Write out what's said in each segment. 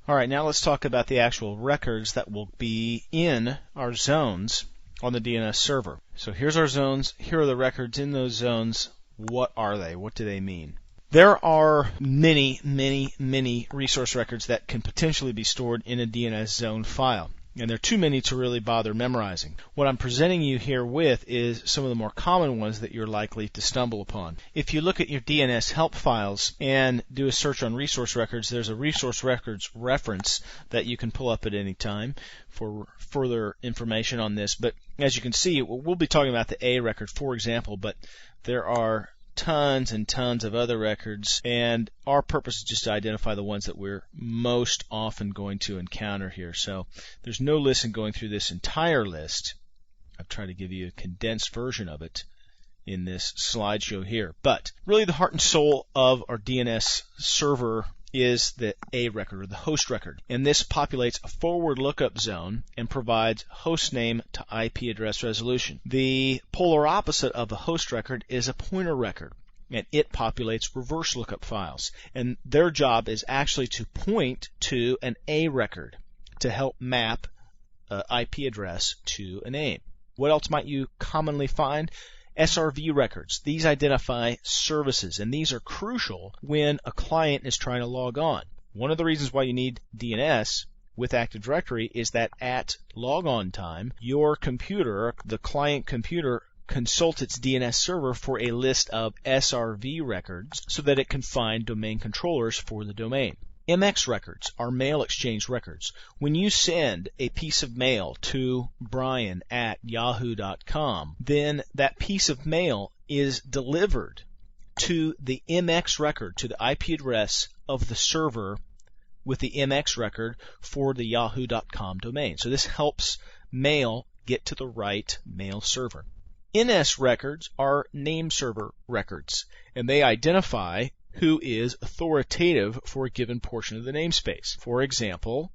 All right, now let's talk about the actual records that will be in our zones on the DNS server. So here's our zones. Here are the records in those zones. What are they? What do they mean? There are many resource records that can potentially be stored in a DNS zone file. And there are too many to really bother memorizing. What I'm presenting you here with is some of the more common ones that you're likely to stumble upon. If you look at your DNS help files and do a search on resource records, there's a resource records reference that you can pull up at any time for further information on this. But as you can see, we'll be talking about the A record, for example, but there are tons and tons of other records, and our purpose is just to identify the ones that we're most often going to encounter here. So there's no list in going through this entire list. I've tried to give you a condensed version of it in this slideshow here. But really the heart and soul of our DNS server is the A record, or the host record. And this populates a forward lookup zone and provides host name to IP address resolution. The polar opposite of the host record is a pointer record, and it populates reverse lookup files. And their job is actually to point to an A record to help map an IP address to a name. What else might you commonly find? SRV records. These identify services, and these are crucial when a client is trying to log on. One of the reasons why you need DNS with Active Directory is that at logon time, your computer, the client computer, consults its DNS server for a list of SRV records so that it can find domain controllers for the domain. MX records are mail exchange records. When you send a piece of mail to Brian@yahoo.com, then that piece of mail is delivered to the MX record, to the IP address of the server with the MX record for the yahoo.com domain. So this helps mail get to the right mail server. NS records are name server records, and they identify who is authoritative for a given portion of the namespace. For example,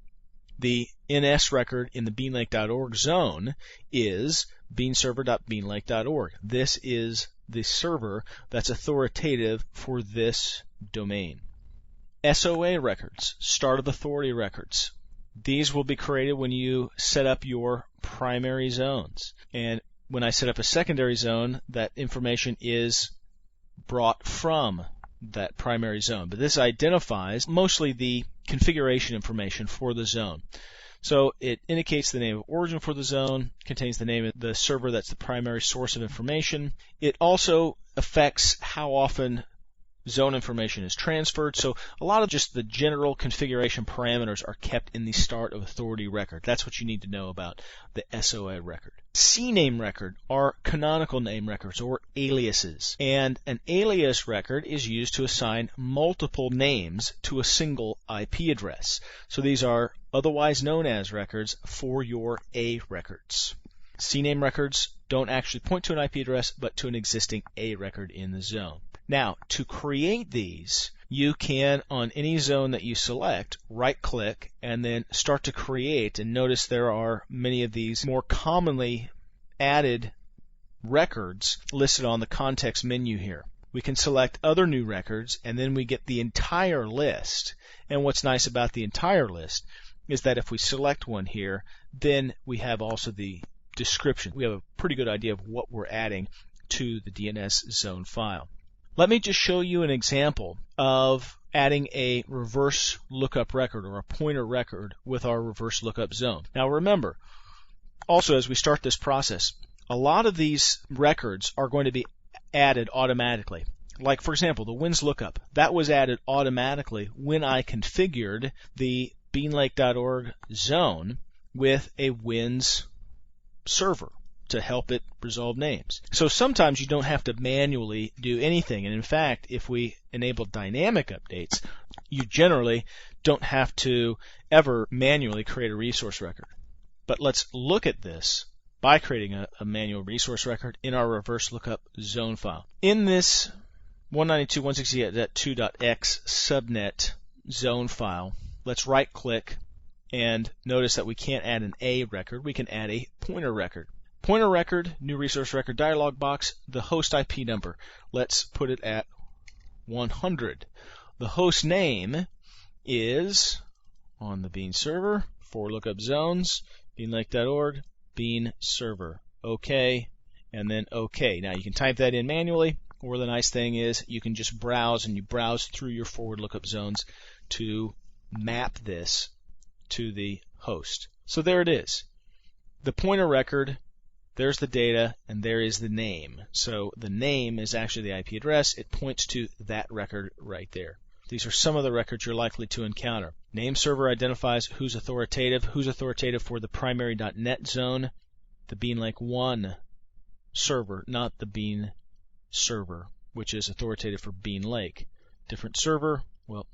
the NS record in the beanlake.org zone is beanserver.beanlake.org. This is the server that's authoritative for this domain. SOA records, start of authority records. These will be created when you set up your primary zones. And when I set up a secondary zone, that information is brought from that primary zone. But this identifies mostly the configuration information for the zone. So it indicates the name of origin for the zone, contains the name of the server that's the primary source of information. It also affects how often zone information is transferred. So a lot of just the general configuration parameters are kept in the start of authority record. That's what you need to know about the SOA record. CNAME record are canonical name records, or aliases. And an alias record is used to assign multiple names to a single IP address. So these are otherwise known as records for your A records. CNAME records don't actually point to an IP address, but to an existing A record in the zone. Now, to create these, you can, on any zone that you select, right-click and then start to create. And notice there are many of these more commonly added records listed on the context menu here. We can select other new records, and then we get the entire list. And what's nice about the entire list is that if we select one here, then we have also the description. We have a pretty good idea of what we're adding to the DNS zone file. Let me just show you an example of adding a reverse lookup record, or a pointer record, with our reverse lookup zone. Now remember, also as we start this process, a lot of these records are going to be added automatically. Like for example, the WINS lookup. That was added automatically when I configured the beanlake.org zone with a WINS server to help it resolve names. So sometimes you don't have to manually do anything. And in fact, if we enable dynamic updates, you generally don't have to ever manually create a resource record. But let's look at this by creating a manual resource record in our reverse lookup zone file. In this 192.168.2.x subnet zone file, let's right click and notice that we can't add an A record, we can add a pointer record. Pointer record, new resource record dialog box, the host IP number. Let's put it at 100. The host name is on the Bean server, for lookup zones, beanlake.org, Bean server. OK, and then OK. Now you can type that in manually, or the nice thing is you can just browse, and you browse through your forward lookup zones to map this to the host. So there it is. The pointer record, there's the data, and there is the name. So the name is actually the IP address. It points to that record right there. These are some of the records you're likely to encounter. Name server identifies who's authoritative for the primary.net zone, the Beanlake 1 server, not the Bean server, which is authoritative for Beanlake. Different server for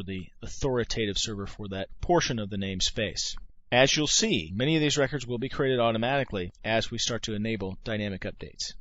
the authoritative server for that portion of the namespace. As you'll see, many of these records will be created automatically as we start to enable dynamic updates.